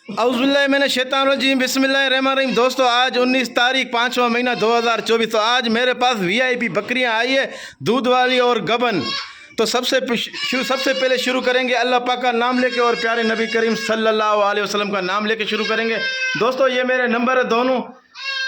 औज़ुबिल्लाहि मिनश शैतानिर्रजीम बिस्मिल्लाहिर्रहमानिर्रहीम। दोस्तों आज 19 तारीख 5वां महीना 2024। तो आज मेरे पास वीआईपी बकरियां आई है, दूध वाली और गबन। तो सबसे पहले शुरू करेंगे अल्लाह पाक का नाम लेके और प्यारे नबी करीम सल्लल्लाहु अलैहि वसल्लम का नाम लेके शुरू करेंगे। दोस्तों ये मेरे नंबर है दोनों।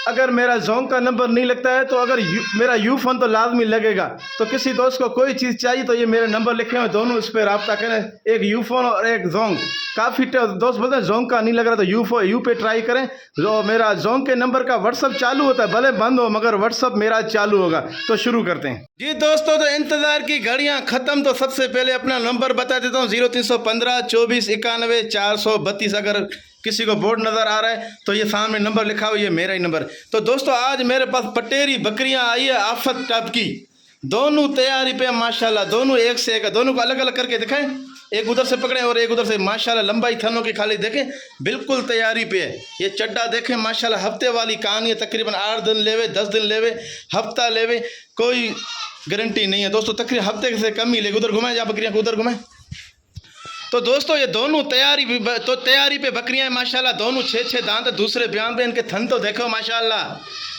अगर मेरा जोंग का नंबर नहीं लगता है तो अगर मेरा यू फ़ोन तो लाजमी लगेगा। तो किसी दोस्त को कोई चीज़ चाहिए तो ये मेरे नंबर लिखे हुए दोनों, इस पर रब्ता करें। एक यू फ़ोन और एक जोंग। काफ़ी दोस्त बोलते हैं जोंग का नहीं लग रहा तो यू पे ट्राई करें। जो मेरा जोंग के नंबर का व्हाट्सअप चालू होता है, भले बंद हो मगर व्हाट्सअप मेरा चालू होगा। तो शुरू करते हैं जी दोस्तों। तो इंतज़ार की घड़ियाँ ख़त्म। तो सबसे पहले अपना नंबर बता देता हूँ, 0315 24 91 432। अगर किसी को बोर्ड नज़र आ रहा है तो ये सामने नंबर लिखा हुआ, ये मेरा ही नंबर। तो दोस्तों आज मेरे पास पटेरी बकरियां आई है आफत टाइप की, दोनों तैयारी पे माशाल्लाह, दोनों एक से एक है। दोनों को अलग अलग करके दिखाएं, एक उधर से पकड़ें और एक उधर से। माशाल्लाह लंबाई थनों की खाली देखें, बिल्कुल तैयारी पे है। ये चड्डा देखें माशाल्लाह, हफ्ते वाली कहानी है। तकरीबन 8 दिन लेवे, 10 दिन लेवे, हफ्ता लेवे, कोई गारंटी नहीं है दोस्तों। तकरीबन हफ्ते से कम ही लेगे। उधर घुमाएं, या बकरियाँ को उधर घुमाएं। तो दोस्तों ये दोनों तैयारी पे बकरियां हैं माशाल्लाह। दोनों 6-6 दांत, दूसरे बयान पे इनके थन तो देखो माशाल्लाह।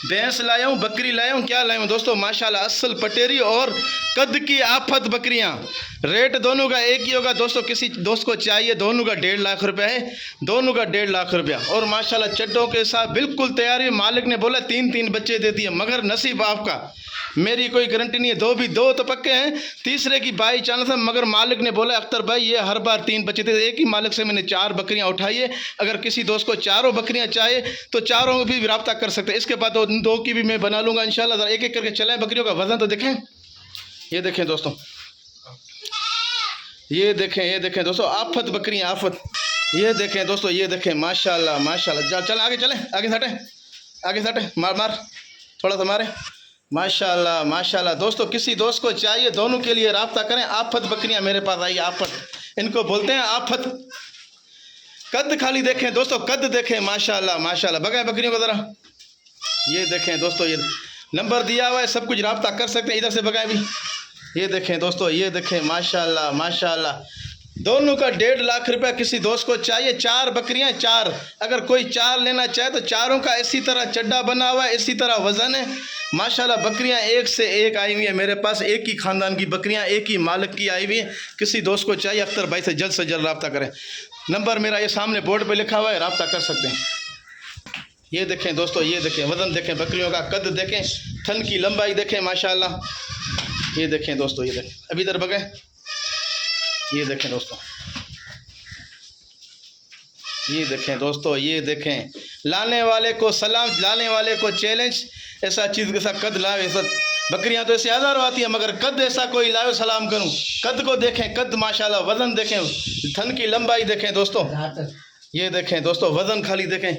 भैंस लाया हूँ, बकरी लाया हूँ, क्या लाया हूँ दोस्तों माशाल्लाह, असल पटेरी और कद की आफत बकरियां। रेट दोनों का एक ही होगा दोस्तों। किसी दोस्त को चाहिए, दोनों का 1.5 लाख रुपया है, दोनों का 1.5 लाख रुपया। और माशाल्लाह चड्डों के साथ बिल्कुल तैयारी। मालिक ने बोला 3-3 बच्चे दे दिए, मगर नसीब आपका, मेरी कोई गारंटी नहीं है। दो तो पक्के हैं, तीसरे की बाई चांस है। मगर मालिक ने बोला अख्तर भाई ये हर बार 3 बच्चे थे। एक ही मालिक से मैंने 4 बकरियां उठाई है। अगर किसी दोस्त को चारों बकरियां चाहिए तो चारों भी रब्ता कर सकते हैं। इसके बाद दो की भी मैं बना लूँगा इंशाल्लाह। एक एक करके चलें। बकरियों का वजन तो देखें, ये देखें दोस्तों, ये देखें दोस्तों, आफत बकरियाँ आफत। ये देखें दोस्तों, ये देखें माशाल्लाह माशाल्लाह। चल आगे चलें, आगे सटें, मार थोड़ा सा मारे। माशाल्लाह माशाल्लाह दोस्तों, किसी दोस्त को चाहिए दोनों के लिए रब्ता करें। आफत बकरियां मेरे पास आई, आफत इनको बोलते हैं, आफत। कद खाली देखें दोस्तों, कद देखें माशाल्लाह माशाल्लाह। बगाए बकरियों को ज़रा, ये देखें दोस्तों, ये नंबर दिया हुआ है, सब कुछ रब्ता कर सकते हैं। इधर से बगाए भी, ये देखें दोस्तों, ये देखें माशाल्लाह माशाल्लाह। दोनों का 1.5 लाख रुपया। किसी दोस्त को चाहिए 4 बकरियां, 4। अगर कोई 4 लेना चाहे तो चारों का इसी तरह चड्डा बना हुआ है, इसी तरह वज़न है माशाल्लाह। बकरियां एक से एक आई हुई है मेरे पास, एक ही ख़ानदान की बकरियां, एक ही मालिक की आई हुई है। किसी दोस्त को चाहिए अख्तर भाई से जल्द रब्ता करें। नंबर मेरा ये सामने बोर्ड पे लिखा हुआ है, रब्ता कर सकते हैं। ये देखें दोस्तों, ये देखें वज़न देखें, बकरियों का कद देखें, थन की लंबाई देखें माशाल्लाह। ये देखें दोस्तों, ये देखें। अभी इधर बगैं, ये देखें दोस्तों, ये देखें दोस्तों, ये देखें। लाने वाले को सलाम, लाने वाले को चैलेंज। ऐसा चीज़ के साथ कद लाए, ऐसा बकरियां तो ऐसे हज़ारों आती है, मगर कद ऐसा कोई लाए सलाम करूं। कद को देखें, कद माशाल्लाह, वज़न देखें, थन की लंबाई देखें दोस्तों। ये देखें दोस्तों, वज़न खाली देखें।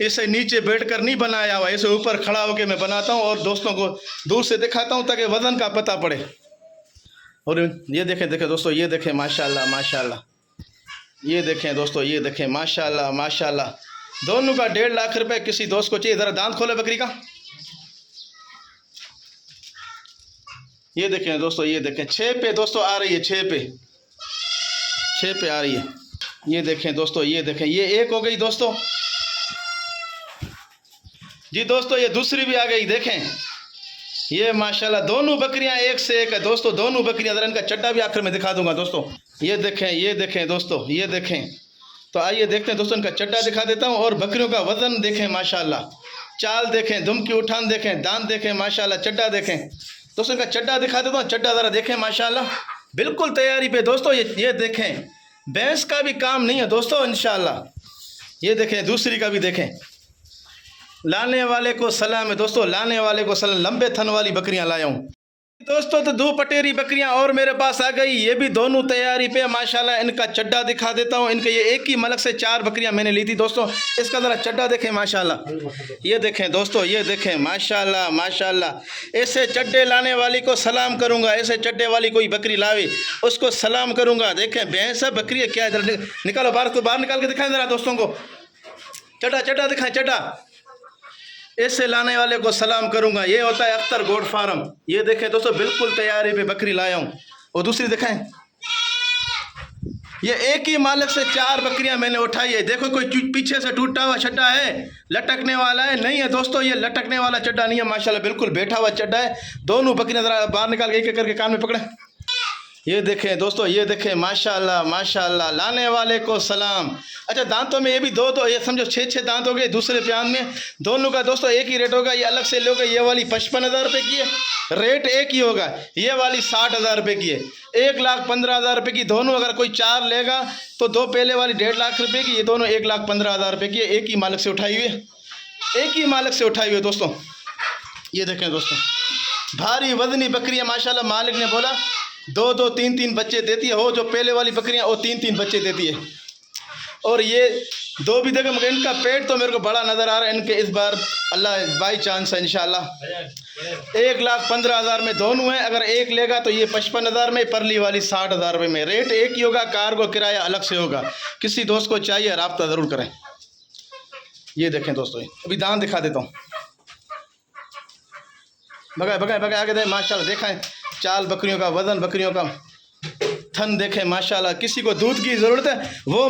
इसे नीचे बैठकर नहीं बनाया हुआ, इसे ऊपर खड़ा होकर मैं बनाता हूँ और दोस्तों को दूर से दिखाता हूँ ताकि वज़न का पता पड़े। और ये देखें दोस्तों, ये देखें माशाल्लाह माशाल्लाह। ये देखें दोस्तों, ये देखें माशाल्लाह माशाल्लाह। दोनों का 1.5 लाख रुपए। किसी दोस्त को चाहिए, ज़रा दांत खोले बकरी का। ये देखें दोस्तों, ये देखें 6 पे दोस्तों आ रही है, 6 पे आ रही है। ये देखें दोस्तों, ये देखें, ये एक हो गई दोस्तों जी। दोस्तों ये दूसरी भी आ गई, देखें ये माशाल्लाह। दोनों बकरियां एक से एक है दोस्तों, दोनों बकरियां। ज़रा इनका चड्डा भी आखिर में दिखा दूंगा दोस्तों। ये देखें दोस्तों, ये देखें। तो आइए देखते हैं दोस्तों, इनका चड्डा दिखा देता हूं और बकरियों का वज़न देखें माशाल्लाह। चाल देखें, दुम की उठान देखें, दांत देखें माशाल्लाह, चड्डा देखें दोस्तों। इनका चड्डा दिखा देता हूँ, चड्डा ज़रा देखें माशाल्लाह, बिल्कुल तैयारी पे दोस्तों। ये देखें, भैंस का भी काम नहीं है दोस्तों इंशाल्लाह। ये देखें, दूसरी का भी देखें। लाने वाले को सलाम है दोस्तों, लाने वाले को सलाम। लंबे थन वाली बकरियां लाया हूँ दोस्तों। तो 2 पटेरी बकरियां और मेरे पास आ गई, ये भी दोनों तैयारी पे माशाल्लाह। इनका चड्डा दिखा देता हूँ। इनके ये एक ही मलक से 4 बकरियां मैंने ली थी दोस्तों। इसका ज़रा चड्डा देखें माशाल्लाह। ये देखें दोस्तों, ये देखें माशाल्लाह माशाल्लाह। ऐसे चड्डे लाने वाली को सलाम करूँगा, ऐसे चड्डे वाली कोई बकरी लावे उसको सलाम करूँगा। देखें भैंस है, बकरी है, क्या है, निकालो बाहर निकाल के दिखाएं ज़रा दोस्तों को। चड्डा दिखाएं, चड्डा। ऐसे लाने वाले को सलाम करूंगा। ये होता है अख्तर गोट फार्म। ये देखें दोस्तों, बिल्कुल तैयारी पे बकरी लाया हूँ। और दूसरी दिखाएं, ये एक ही मालिक से 4 बकरियां मैंने उठाई है। देखो कोई पीछे से टूटा हुआ चड्डा है, लटकने वाला है, नहीं है दोस्तों, ये लटकने वाला चड्डा नहीं है, माशाल्लाह बिल्कुल बैठा हुआ चड्डा है। दोनों बकरियां ज़रा बाहर निकाल के एक करके कान में पकड़े। ये देखें दोस्तों, ये देखें माशाल्लाह माशाल्लाह, लाने वाले को सलाम। अच्छा दांतों में ये भी दो ये समझो 6 दांत हो गए दूसरे प्यान में। दोनों का दोस्तों एक ही रेट होगा। ये अलग से लोगे, ये वाली 55,000 रुपये की है, रेट एक ही होगा। ये वाली 60,000 रुपये की है, 1,15,000 रुपये की। दोनों अगर कोई 4 लेगा तो 2 पहले वाली 1.5 लाख रुपये की, ये दोनों 1,15,000 रुपये की है। एक ही मालिक से उठाई हुई है, एक ही मालिक से उठाई हुई है दोस्तों। ये देखें दोस्तों, भारी वजनी बकरियाँ माशाल्लाह। मालिक ने बोला 2-2, 3-3 बच्चे देती है। हो जो पहले वाली बकरियाँ वो 3-3 बच्चे देती है। और ये 2 भी देखें, मगर इनका पेट तो मेरे को बड़ा नज़र आ रहा है। इनके इस बार अल्लाह बाई चांस है इंशाल्लाह 1,15,000 में दोनों हैं। अगर एक लेगा तो ये 55,000 में, परली वाली 60,000 रुपये में। रेट एक ही होगा, कार्गो किराया अलग से होगा। किसी दोस्त को चाहिए राब्ता ज़रूर करें। ये देखें दोस्तों, अभी दांत दिखा देता हूँ। बगाए आगे दे माशाल्लाह। देखा है चाल बकरियों का, वज़न बकरियों का, थन देखें माशाल्लाह। किसी को दूध की ज़रूरत है वो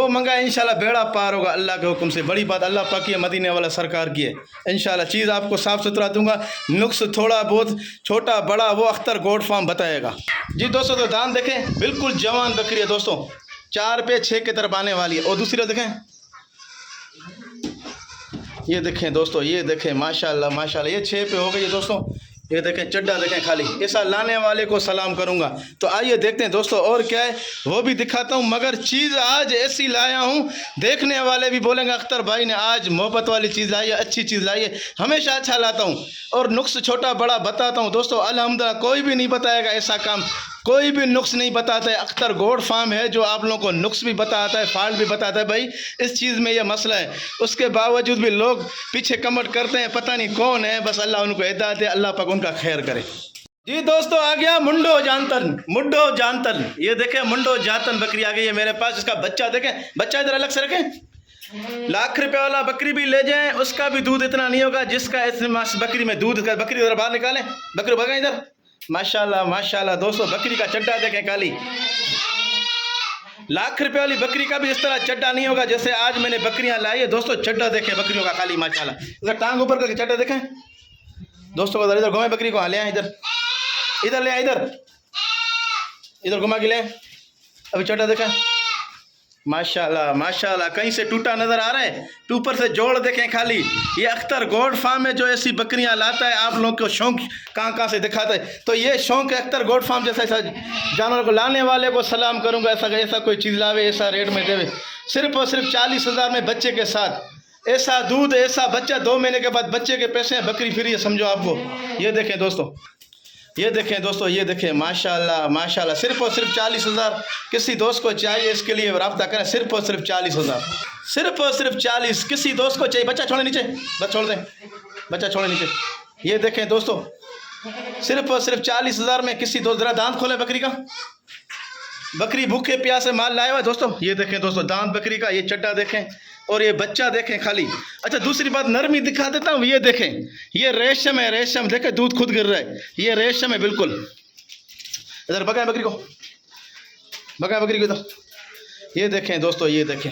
मंगाए इंशाल्लाह बेड़ा पार होगा अल्लाह के हुक्म से। बड़ी बात अल्लाह पाक की मदीने वाला सरकार की है इंशाल्लाह। चीज़ आपको साफ़ सुथरा दूंगा, नुक्स थोड़ा बहुत छोटा बड़ा वो अख्तर गोट फार्म बताएगा जी दोस्तों। तो दान देखें, बिल्कुल जवान बकरी है दोस्तों, 4 पे 6 की तरफ आने वाली है। और दूसरी देखें, ये देखें दोस्तों, ये देखें माशाल्लाह माशाल्लाह, ये 6 पे हो गई है दोस्तों। ये देखें चड्डा देखें खाली। ऐसा लाने वाले को सलाम करूंगा। तो आइए देखते हैं दोस्तों और क्या है वो भी दिखाता हूं। मगर चीज़ आज ऐसी लाया हूं, देखने वाले भी बोलेंगे अख्तर भाई ने आज मोहब्बत वाली चीज़ लाई है, अच्छी चीज़ लाई है। हमेशा अच्छा लाता हूं और नुक्स छोटा बड़ा बताता हूं दोस्तों। अल्हम्दुलिल्लाह कोई भी नहीं बताएगा ऐसा काम, कोई भी नुक्स नहीं बताता है। अख्तर गोड फार्म है जो आप लोगों को नुक्स भी बताता है, फॉल्ट भी बताता है, भाई इस चीज़ में यह मसला है। उसके बावजूद भी लोग पीछे कमेंट करते हैं, पता नहीं कौन है। बस अल्लाह उनको हिदायत है, अल्लाह पाक उनका खैर करे जी दोस्तों। आ गया मुंडो जानतन। ये देखें मुंडो जानतन बकरी आ गई है मेरे पास। इसका बच्चा देखें, बच्चा इधर अलग से रखें। लाख रुपए वाला बकरी भी ले जाएं, उसका भी दूध इतना नहीं होगा जिसका इस बकरी में दूध का। बकरी इधर बाहर निकालें, बकरी भगाएं इधर। माशाल्लाह माशाल्लाह दोस्तों, बकरी का चड्डा देखें काली। लाख रुपए वाली बकरी का भी इस तरह चड्डा नहीं होगा जैसे आज मैंने बकरियां लाई है दोस्तों। चड्डा देखें बकरियों का खाली माशाल्लाह। इधर टांग ऊपर करके चड्डा देखें दोस्तों। इधर घुमाए बकरी को, हाँ ले आए, इधर ले आए, इधर घुमा के ले। अभी चड्डा देखा माशाल्लाह माशाल्लाह, कहीं से टूटा नज़र आ रहा है, ऊपर से जोड़ देखें खाली। ये अख्तर गोड फार्म है जो ऐसी बकरियां लाता है, आप लोगों को शौक कहाँ से दिखाता है। तो ये शौक है अख्तर गोड फार्म जैसा। ऐसा जानवर को लाने वाले को सलाम करूँगा। ऐसा कोई चीज़ लावे, ऐसा रेट में देवे, सिर्फ और सिर्फ 40,000 में बच्चे के साथ। ऐसा दूध ऐसा बच्चा, 2 महीने के बाद बच्चे के पैसे हैं, बकरी फ्री है समझो आपको। ये देखें दोस्तों, ये देखें दोस्तों, ये देखें माशाल्लाह माशाल्लाह, सिर्फ और सिर्फ 40,000। किसी दोस्त को चाहिए इसके लिए रब्ता करें, सिर्फ और सिर्फ 40,000, सिर्फ और सिर्फ 40। किसी दोस्त को चाहिए। बच्चा छोड़े नीचे, बस छोड़ दें, बच्चा छोड़े नीचे। ये देखें दोस्तों, सिर्फ और सिर्फ 40,000 में किसी दोस्त। जरा दांत खोले बकरी का, बकरी भूखे प्यासे माल लाया हुआ दोस्तों। ये देखें दोस्तों दांत बकरी का, ये चड्डा देखें और ये बच्चा देखें खाली। अच्छा दूसरी बात नरमी दिखा देता हूँ। ये देखें, ये रेशम है, रेशम देखें, दूध खुद गिर रहा है, ये रेशम है बिल्कुल। इधर बगाए बकरी को, बगाए बकरी को इधर। ये देखें दोस्तों, ये देखें,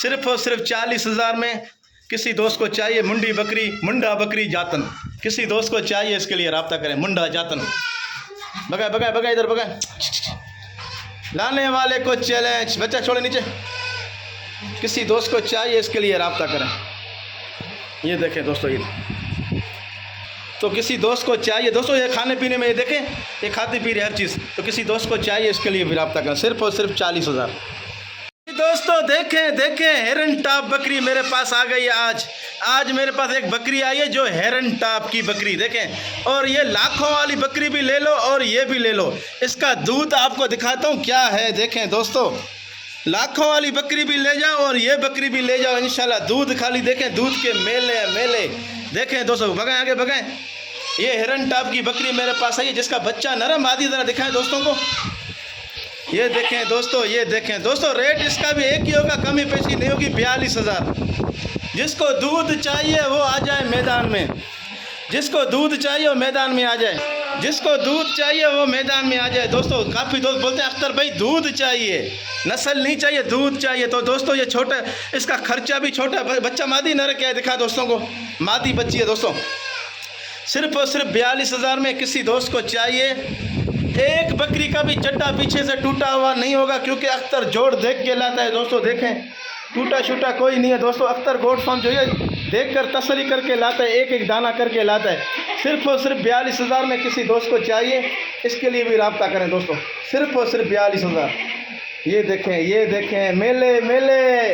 सिर्फ और सिर्फ 40,000 में किसी दोस्त को चाहिए मुंडा बकरी जातन। किसी दोस्त को चाहिए इसके लिए रब्ता करें, मुंडा जातन। बगाए बगाए बगाए इधर बगाए। लाने वाले को चैलेंज, बच्चा छोड़े नीचे। किसी दोस्त को चाहिए इसके लिए रब्ता करें। ये देखें दोस्तों, ये तो किसी दोस्त को चाहिए दोस्तों। ये खाने पीने में ये देखें, ये खाती पी रही हर चीज़। तो किसी दोस्त को चाहिए इसके लिए भी रब्ता करें, सिर्फ और सिर्फ 40,000। दोस्तों देखें देखें, हेरन टॉप बकरी मेरे पास आ गई है। आज मेरे पास एक बकरी आई है जो हेरन टॉप की बकरी देखें। और ये लाखों वाली बकरी भी ले लो और ये भी ले लो। इसका दूध आपको दिखाता हूँ क्या है। देखें दोस्तों, लाखों वाली बकरी भी ले जाओ और ये बकरी भी ले जाओ इंशाल्लाह। दूध खाली देखें, दूध के मेले मेले देखें दोस्तों। भगाएं आगे भगाएं। ये हेरन टॉप की बकरी मेरे पास आई है जिसका बच्चा नरम आदि ज़रा दिखाएं दोस्तों को। ये देखें दोस्तों, ये देखें दोस्तों, रेट इसका भी एक ही होगा, कमी पेशी नहीं होगी। 42,000। जिसको दूध चाहिए वो आ जाए मैदान में, जिसको दूध चाहिए वो मैदान में आ जाए। जिसको दूध चाहिए वो मैदान में आ जाए दोस्तों। काफ़ी दोस्त बोलते हैं अख्तर भाई दूध चाहिए, नस्ल नहीं चाहिए, दूध चाहिए। तो दोस्तों ये छोटा, इसका खर्चा भी छोटा। बच्चा मादी नर क्या है दिखा दोस्तों को, मादी बच्ची है दोस्तों। सिर्फ और सिर्फ 42,000 में किसी दोस्त को चाहिए। एक बकरी का भी चड्डा पीछे से टूटा हुआ नहीं होगा, क्योंकि अख्तर जोड़ देख के लाता है दोस्तों। देखें टूटा शूटा कोई नहीं है दोस्तों। अख्तर गोट फार्म जो है देख कर तसल्ली करके लाता है, एक एक दाना करके लाता है। सिर्फ और सिर्फ 42,000 में किसी दोस्त को चाहिए, इसके लिए भी रब्ता करें दोस्तों। सिर्फ और सिर्फ 42,000। ये देखें मेले मेले,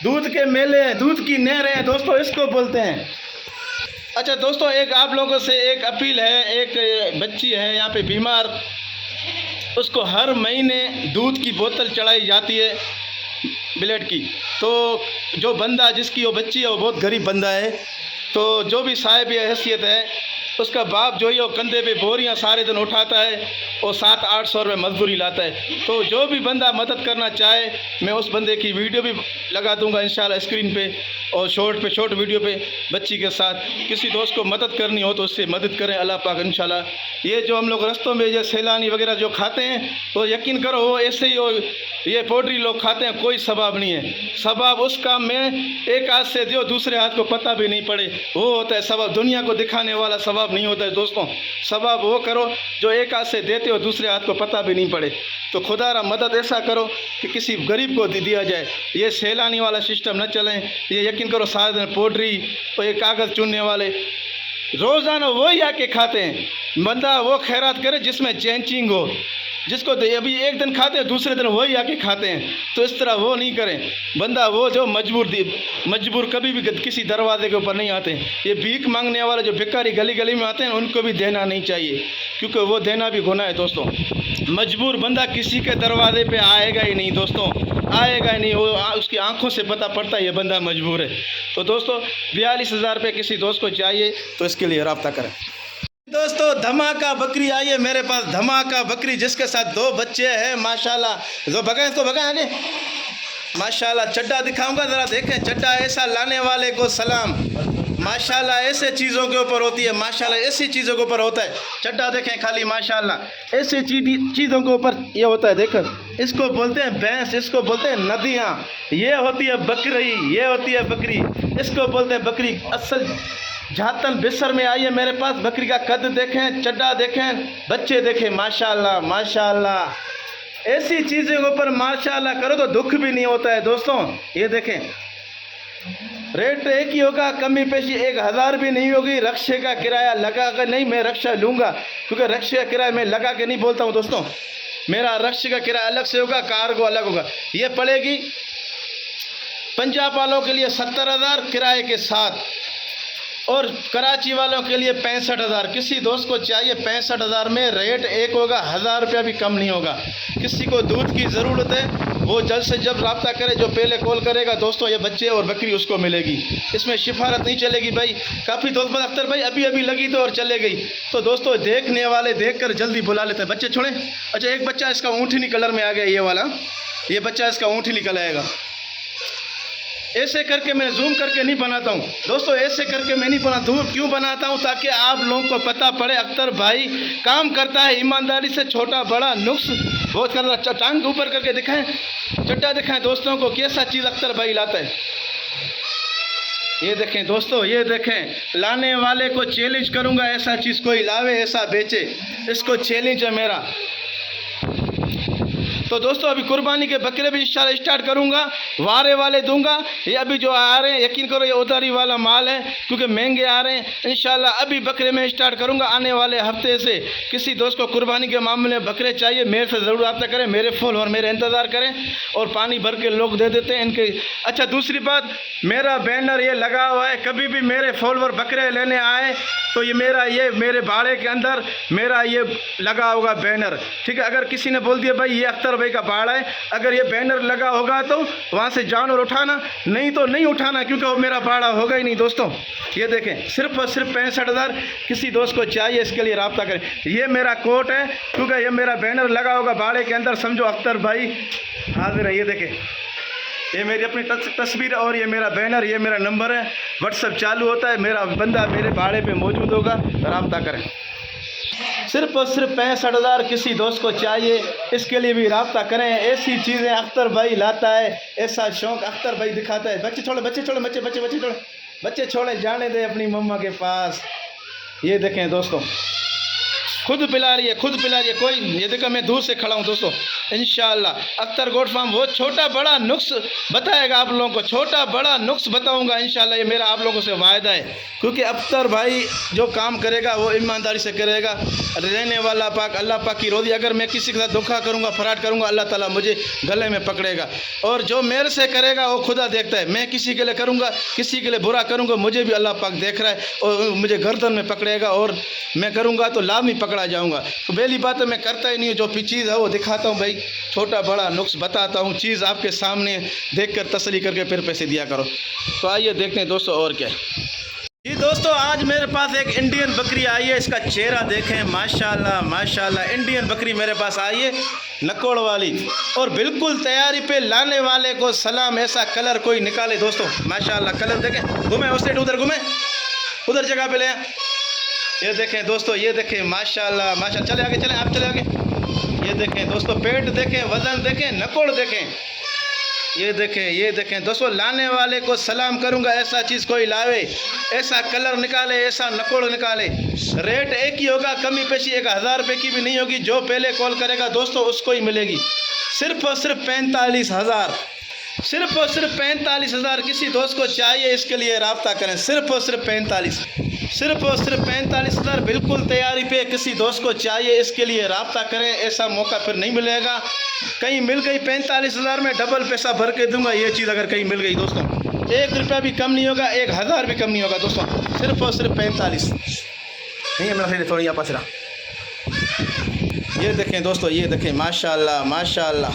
दूध के मेले, दूध की नहरें हैं दोस्तों, इसको बोलते हैं। अच्छा दोस्तों, एक आप लोगों से एक अपील है। एक बच्ची है यहाँ पे बीमार, उसको हर महीने दूध की बोतल चढ़ाई जाती है ब्लेड की। तो जो बंदा जिसकी वो बच्ची है वो बहुत गरीब बंदा है, तो जो भी साहिब हैसियत है उसका बाप जो है वो कंधे पे बोरियां सारे दिन उठाता है और 700-800 रुपये मजदूरी लाता है। तो जो भी बंदा मदद करना चाहे, मैं उस बंदे की वीडियो भी लगा दूंगा इंशाल्लाह स्क्रीन पे और शॉर्ट वीडियो पे बच्ची के साथ। किसी दोस्त को मदद करनी हो तो उससे मदद करें अल्लाह पाक इंशाल्लाह। ये जो हम लोग रस्तों में जो सैलानी वगैरह जो खाते हैं, तो यकीन करो वो ऐसे ही ये पोल्ट्री लोग खाते हैं, कोई सवाब नहीं है। सवाब उस काम में एक हाथ से जो दूसरे हाथ को पता भी नहीं पड़े, वो होता है सवाब। दुनिया को दिखाने वाला सवाब नहीं होता है दोस्तों। सवाब वो करो जो एक हाथ से देते हो दूसरे हाथ को पता भी नहीं पड़े। तो खुदारा मदद ऐसा करो कि किसी गरीब को दिया जाए। ये सैलानी वाला सिस्टम न चलें। ये यकीन करो सारे दिन पोल्ट्री और ये कागज़ चुनने वाले रोज़ाना वही आके खाते हैं। बंदा वो खैरात करे जिसमें चेंजिंग हो, जिसको अभी एक दिन खाते हैं दूसरे दिन वही आके खाते हैं। तो इस तरह वो नहीं करें। बंदा वो जो मजबूर कभी भी किसी दरवाजे के ऊपर नहीं आते। ये भीख मांगने वाले जो भिखारी गली गली में आते हैं उनको भी देना नहीं चाहिए, क्योंकि वो देना भी गुनाह है दोस्तों। मजबूर बंदा किसी के दरवाजे पे आएगा ही नहीं दोस्तों, आएगा ही नहीं। वो उसकी आंखों से पता पड़ता है ये बंदा मजबूर है। तो दोस्तों 42,000 रुपये किसी दोस्त को चाहिए तो इसके लिए रब्ता करें दोस्तों। धमाका बकरी आई है मेरे पास, धमाका बकरी जिसके साथ 2 बच्चे हैं माशाल्लाह। जो भगाए तो भगाए आगे माशाल्लाह। चड्डा दिखाऊंगा ज़रा देखें, चड्डा ऐसा लाने वाले को सलाम। माशाल्लाह ऐसे चीज़ों के ऊपर होती है, माशाल्लाह ऐसी चीज़ों के ऊपर होता है। चड्डा देखें खाली माशाल्लाह ऐसी चीज़ों के ऊपर ये होता है। देखो इसको बोलते हैं भैंस, इसको बोलते हैं नदियाँ, ये होती है बकरी, ये होती है बकरी, इसको बोलते हैं बकरी। असल झातन बिस्तर में आई है मेरे पास। बकरी का कद देखें, चड्डा देखें, बच्चे देखें माशाल्लाह माशाल्लाह। ऐसी चीज़ों के ऊपर माशाल्लाह करो तो दुख भी नहीं होता है दोस्तों। ये देखें रेट एक ही होगा, कमी पेशी 1,000 भी नहीं होगी। रक्शे का किराया लगा कर नहीं, मैं रक्षा लूँगा, क्योंकि रक्शे का किराया मैं लगा के नहीं बोलता हूँ दोस्तों। मेरा रक्शे का किराया अलग से होगा, कार्गो अलग होगा। ये पड़ेगी पंजाब वालों के लिए 70,000 किराए के साथ, और कराची वालों के लिए 65,000। किसी दोस्त को चाहिए 65,000 में रेट एक होगा, 1,000 रुपया भी कम नहीं होगा। किसी को दूध की ज़रूरत है वो जल्द से जल्द रब्ता करे। जो पहले कॉल करेगा दोस्तों ये बच्चे और बकरी उसको मिलेगी। इसमें सिफारत नहीं चलेगी भाई। काफ़ी दोस्त बोले अख्तर भाई अभी अभी लगी तो और चले गई। तो दोस्तों देखने वाले देख कर जल्दी बुला लेते हैं। बच्चे छोड़ें। अच्छा एक बच्चा इसका ऊँटनी कलर में आ गया, ये वाला, ये बच्चा इसका ऊँटनी निकल आएगा। ऐसे करके मैं जूम करके नहीं बनाता हूँ दोस्तों, ऐसे करके मैं नहीं बनाता हूँ। क्यों बनाता हूँ? ताकि आप लोगों को पता पड़े अख्तर भाई काम करता है ईमानदारी से, छोटा बड़ा नुक्स बहुत कर रहा। टांग ऊपर करके दिखाएं, चट्टा दिखाएं दोस्तों को कैसा चीज़ अख्तर भाई लाता है। ये देखें दोस्तों, ये देखें, लाने वाले को चैलेंज करूँगा, ऐसा चीज़ कोई लावे ऐसा बेचे, इसको चैलेंज है मेरा। तो दोस्तों अभी कुर्बानी के बकरे भी इंशाल्लाह स्टार्ट करूंगा, वारे वाले दूंगा। ये अभी जो आ रहे हैं यकीन करो ये उधारी वाला माल है, क्योंकि महंगे आ रहे हैं। इंशाल्लाह अभी बकरे में स्टार्ट करूंगा आने वाले हफ्ते से। किसी दोस्त को कुर्बानी के मामले में बकरे चाहिए मेरे से ज़रूर रब्ता करें, मेरे फ़ोन और मेरे इंतज़ार करें, और पानी भर के लोग दे देते हैं इनके। अच्छा दूसरी बात, मेरा बैनर ये लगा हुआ है, कभी भी मेरे फॉलोअर बकरे लेने आए तो ये मेरे बाड़े के अंदर मेरा ये लगा होगा बैनर, ठीक है। अगर किसी ने बोल दिया भाई ये अख्तर भाई का बाड़ा है, अगर ये बैनर लगा होगा तो वहाँ से जानवर उठाना, नहीं तो नहीं उठाना, क्योंकि वो मेरा बाड़ा होगा ही नहीं दोस्तों। ये देखें सिर्फ और सिर्फ 65,000 किसी दोस्त को चाहिए, इसके लिए रब्ता करें। ये मेरा कोट है, क्योंकि ये मेरा बैनर लगा होगा बाड़े के अंदर, समझो अख्तर भाई हाजिर है। ये देखें ये मेरी अपनी तस्वीर और ये मेरा बैनर, ये मेरा नंबर है। व्हाट्सएप चालू होता है, मेरा बंदा मेरे भाड़े पे मौजूद होगा, रब्ता करें। सिर्फ और सिर्फ 65,000 किसी दोस्त को चाहिए, इसके लिए भी रब्ता करें। ऐसी चीज़ें अख्तर भाई लाता है, ऐसा शौक़ अख्तर भाई दिखाता है। बच्चे छोड़े, बच्चे छोड़े, जाने दे अपनी मम्मा के पास। ये देखें दोस्तों, खुद पिला रही है कोई। ये देखो मैं दूर से खड़ा हूँ दोस्तों। इंशाअल्लाह अख्तर गोट फार्म वो छोटा बड़ा नुक्स बताएगा आप लोगों को, छोटा बड़ा नुक्स बताऊंगा इंशाअल्लाह। ये मेरा आप लोगों से वायदा है, क्योंकि अख्तर भाई जो काम करेगा वो ईमानदारी से करेगा। रहने वाला पाक अल्लाह पाक की रोज़ी। अगर मैं किसी के साथ धोखा करूँगा, फराड करूँगा, अल्लाह ताला मुझे गले में पकड़ेगा। और जो मेरे से करेगा वो खुदा देखता है। मैं किसी के लिए करूँगा, किसी के लिए बुरा करूँगा, मुझे भी अल्लाह पाक देख रहा है और मुझे गर्दन में पकड़ेगा। और मैं करूँगा तो लाजमी पकड़ा जाऊँगा। तो पहली बात है मैं करता ही नहीं हूँ, जो चीज़ है वो दिखाता हूँ भाई, छोटा बड़ा नुक्स बताता हूँ। चीज़ आपके सामने देखकर तसल्ली करके फिर पैसे दिया करो। तो आइए देखते हैं दोस्तों और क्या है। जी दोस्तों, आज मेरे पास एक इंडियन बकरी आई है। इसका चेहरा देखें, माशाल्लाह माशाल्लाह। इंडियन बकरी मेरे पास आई है, नकोड़ वाली, और बिल्कुल तैयारी पे। लाने वाले को सलाम। ऐसा कलर कोई निकाले दोस्तों, माशाल्लाह। कलर देखें, घूमे उस साइड, उधर घूमे, उधर जगह पे ले। ये देखें दोस्तों, ये देखें माशाल्लाह माशाल्लाह। चले आगे, चले आप, चले आगे। ये देखें दोस्तों, पेट देखें, वज़न देखें, नकोड़ देखें। ये देखें दोस्तों, लाने वाले को सलाम करूंगा। ऐसा चीज़ कोई लावे, ऐसा कलर निकाले, ऐसा नकोड़ निकाले। रेट एक ही होगा, कमी पेशी 1000 रुपये की भी नहीं होगी। जो पहले कॉल करेगा दोस्तों उसको ही मिलेगी। सिर्फ और सिर्फ 45,000, सिर्फ और सिर्फ 45,000 किसी दोस्त को चाहिए, इसके लिए रब्ता करें। सिर्फ और सिर्फ 45,000 बिल्कुल तैयारी पे किसी दोस्त को चाहिए, इसके लिए रब्ता करें। ऐसा मौका फिर नहीं मिलेगा। कहीं मिल गई 45,000 में डबल पैसा भर के दूंगा। ये चीज़ अगर कहीं मिल गई दोस्तों, 1 रुपया भी कम नहीं होगा, 1000 भी कम नहीं होगा दोस्तों। सिर्फ और सिर्फ 45 नहीं है। मेरा थोड़ी यहाँ पास रहा। ये देखें दोस्तों, ये देखें माशाल्लाह माशाल्लाह।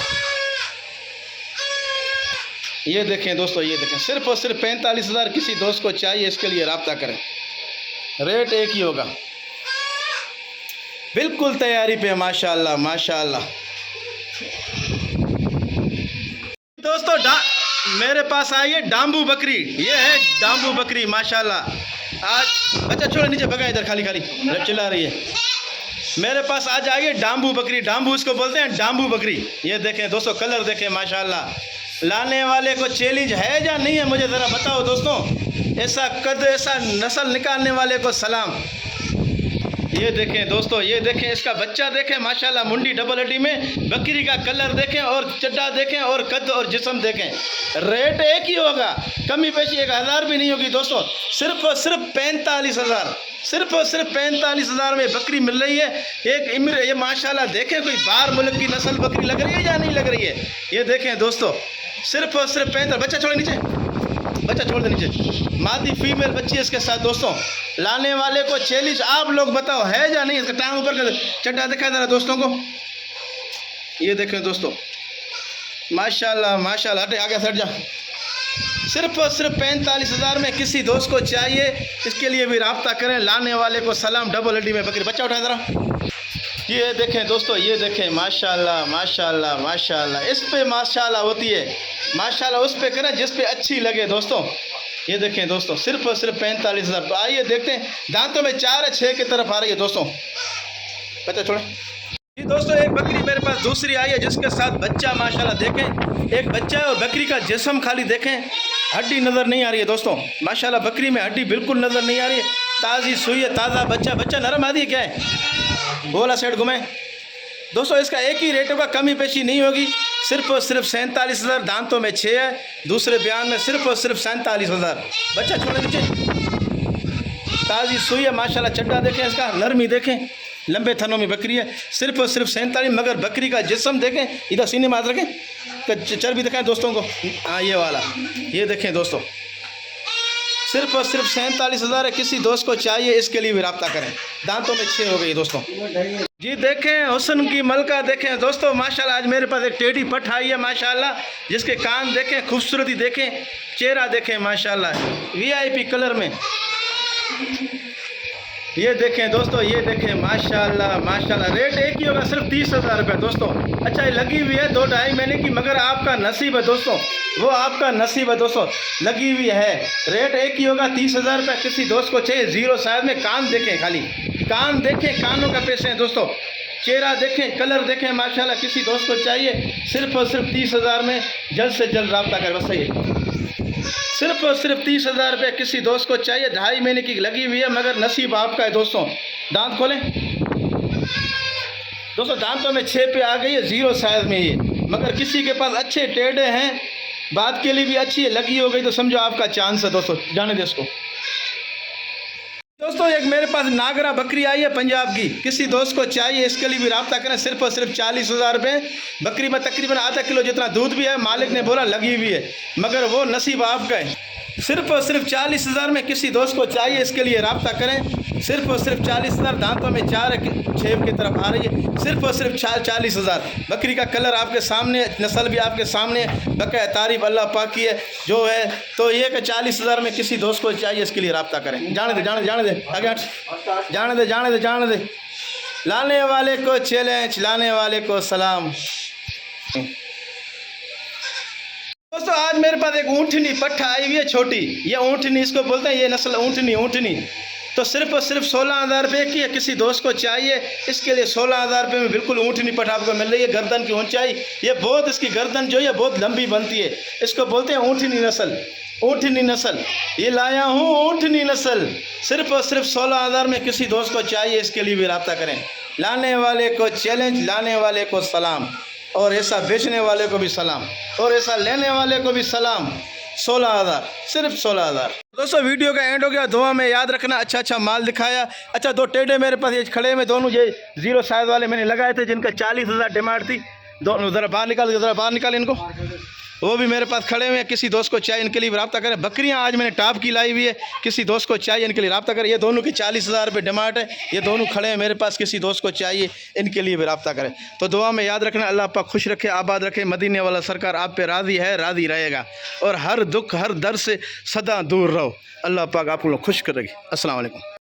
ये देखें दोस्तों, ये देखें। सिर्फ और सिर्फ 45,000 किसी दोस्त को चाहिए, इसके लिए रब्ता करें। रेट एक ही होगा, बिल्कुल तैयारी पे, माशाल्लाह माशाल्लाह। दोस्तों मेरे पास आई है डाम्बू बकरी। ये है डाम्बू बकरी माशाल्लाह। आज बच्चा छोड़े नीचे भगा, इधर खाली चिल्ला रही है। मेरे पास आज आई है डाम्बू बकरी। डाम्बू इसको बोलते हैं, डाम्बू बकरी। ये देखें दोस्तों, कलर देखें माशाल्लाह। लाने वाले को चैलेंज है या नहीं है, मुझे ज़रा बताओ दोस्तों। ऐसा कद, ऐसा नस्ल निकालने वाले को सलाम। ये देखें दोस्तों, ये देखें, इसका बच्चा देखें माशाल्लाह। मुंडी डबल हड्डी में, बकरी का कलर देखें और चड्डा देखें और कद और जिस्म देखें। रेट एक ही होगा, कमी पेशी 1000 भी नहीं होगी दोस्तों। सिर्फ और सिर्फ 45,000, सिर्फ और सिर्फ 45,000 में बकरी मिल रही है। एक इम्र, ये माशाल्लाह देखें, कोई बाहर मुल्क की नस्ल बकरी लग रही है या नहीं लग रही है। ये देखें दोस्तों, सिर्फ और सिर्फ 45। बच्चा छोड़े नीचे, बच्चा छोड़ दे नीचे। मादी फीमेल बच्ची है इसके साथ दोस्तों। लाने वाले को चैलेंज, आप लोग बताओ है या नहीं। इसका टांग ऊपर कर, चड्डा दिखा दे रहा दोस्तों को। ये देखें दोस्तों माशाल्लाह माशाल्लाह। हटे आगे हट जा। सिर्फ और सिर्फ 45,000 में किसी दोस्त को चाहिए, इसके लिए भी रब्ता करें। लाने वाले को सलाम। डबल हड्डी में बकरी। बच्चा उठाए ज़रा। ये देखें दोस्तों, ये देखें माशाल्लाह माशाल्लाह माशाल्लाह। इस पे माशाल्लाह होती है, माशाल्लाह उस पे करें जिस पे अच्छी लगे दोस्तों। ये देखें दोस्तों, सिर्फ और सिर्फ 45,000। तो आइए देखते हैं, दांतों में 4 है, 6 की तरफ आ रही है दोस्तों। बच्चा छोड़े जी दोस्तों। एक बकरी मेरे पास दूसरी आई है, जिसके साथ बच्चा माशाल्लाह देखें। एक बच्चा है और बकरी का जिस्म खाली देखें, हड्डी नज़र नहीं आ रही है दोस्तों। माशाल्लाह बकरी में हड्डी बिल्कुल नज़र नहीं आ रही है। ताज़ी सुई है, ताज़ा बच्चा। बच्चा नरम आदि है, क्या है। बोला साइड घुमे दोस्तों। इसका एक ही रेट होगा, कमी पेशी नहीं होगी। सिर्फ और सिर्फ 47,000। दांतों में 6 है, दूसरे बयान में सिर्फ और सिर्फ 47,000। बच्चा छोड़े नीचे, ताज़ी सुई है माशाल्लाह। चड्डा देखें, इसका नरमी देखें, लंबे थनों में बकरी है। सिर्फ और सिर्फ 47। मगर बकरी का जिस्म देखें, इधर सीने में हाथ रखें, चर्बी दिखाएं दोस्तों को। हाँ ये वाला, ये देखें दोस्तों। सिर्फ और सिर्फ 47,000 है, किसी दोस्त को चाहिए, इसके लिए भी रब्ता करें। दांतों में 6 हो गई दोस्तों। जी देखें, हुस्न की मलका देखें दोस्तों माशाल्लाह। आज मेरे पास एक टेढ़ी पठ आई है माशाल्लाह, जिसके कान देखें, खूबसूरती देखें, चेहरा देखें माशाल्लाह। VIP कलर में ये देखें दोस्तों, ये देखें माशाल्लाह माशाल्लाह। रेट एक ही होगा, सिर्फ 30,000 रुपये दोस्तों। अच्छा ये लगी हुई है 2-2.5 महीने की, मगर आपका नसीब है दोस्तों, वो आपका नसीब है दोस्तों, लगी हुई है। रेट एक ही होगा 30,000 रुपये। किसी दोस्त को चाहिए जीरो साइज में, कान देखें, खाली कान देखें, कानों का पैसे हैं दोस्तों। चेहरा देखें, कलर देखें माशाल्लाह। किसी दोस्त को चाहिए सिर्फ और सिर्फ 30,000 में, जल्द से जल्द रब्ता करें। बस ये सिर्फ और सिर्फ 30,000 रुपये किसी दोस्त को चाहिए। 2.5 महीने की लगी हुई है, मगर नसीब आपका है दोस्तों। दांत खोलें दोस्तों, दांतों में 6 पे आ गई है, जीरो साइज में ये। मगर किसी के पास अच्छे टेढ़े हैं, बात के लिए भी अच्छी है, लगी हो गई तो समझो आपका चांस है दोस्तों। जाने दे इसको दोस्तों। एक मेरे पास नागरा बकरी आई है पंजाब की, किसी दोस्त को चाहिए इसके लिए भी रब्ता करें। सिर्फ और सिर्फ 40,000 रुपये। बकरी में तकरीबन आधा किलो जितना दूध भी है, मालिक ने बोला लगी हुई है, मगर वो नसीब आपका है। सिर्फ और सिर्फ 40,000 में किसी दोस्त को चाहिए, इसके लिए रब्ता करें। सिर्फ और सिर्फ 40,000। दांतों में 4 छेब की तरफ आ रही है। सिर्फ और सिर्फ 40,000। बकरी का कलर आपके सामने, नस्ल भी आपके सामने, बकाया तारीफ अल्लाह पाक की है जो है। तो ये कि 40,000 में किसी दोस्त को चाहिए, इसके लिए रब्ता करें। जाने दे जाने दे जाने दे, आगे हट, जाने दे जाने दे जाने दे। लाने वाले को चैलेंज, लाने वाले को सलाम। दोस्तों आज मेरे पास एक ऊँटनी पट्ठा आई हुई है, छोटी। ये ऊँटनी इसको बोलते हैं, ये नस्ल ऊँटनी। ऊँटनी तो सिर्फ और सिर्फ 16,000 रुपये की है। किसी दोस्त को चाहिए, इसके लिए 16,000 रुपये में बिल्कुल ऊँटनी पट्ठा आपको मिल रही है। गर्दन की ऊंचाई, ये बहुत, इसकी गर्दन जो है बहुत लंबी बनती है। इसको बोलते हैं ऊँटनी नस्ल, ऊँटनी नस्ल। ये लाया हूँ ऊँटनी नस्ल। सिर्फ और सिर्फ 16,000 में किसी दोस्त को चाहिए, इसके लिए भी रब्ता करें। लाने वाले को चैलेंज, लाने वाले को सलाम, और ऐसा बेचने वाले को भी सलाम, और ऐसा लेने वाले को भी सलाम। 16,000, सिर्फ 16,000। दोस्तों वीडियो का एंड हो गया। दुआ में याद रखना, अच्छा अच्छा माल दिखाया। अच्छा 2 टेढ़े मेरे पास ये खड़े में, दोनों ये जीरो साइज वाले मैंने लगाए थे, जिनका 40,000 डिमांड थी। दोनों ज़रा बाहर निकाल, ज़रा बाहर निकाल इनको। वो भी मेरे पास खड़े हुए हैं, किसी दोस्त को चाहिए, इनके लिए रब्ता करें। बकरियां आज मैंने टॉप की लाई हुई है, किसी दोस्त को चाहिए, इनके लिए रब्ता करें। ये दोनों की 40,000 रुपये डिमांड है। ये दोनों खड़े हैं मेरे पास, किसी दोस्त को चाहिए, इनके लिए भी रब्ता करें। तो दुआ में याद रखना, अल्लाह पाक खुश रखे, आबाद रखे। मदीने वाला सरकार आप पे राज़ी है, राज़ी रहेगा, और हर दुख हर दर्द से सदा दूर रहो। अल्लाह पाक आप लोग खुश करेगी। अस्सलाम वालेकुम।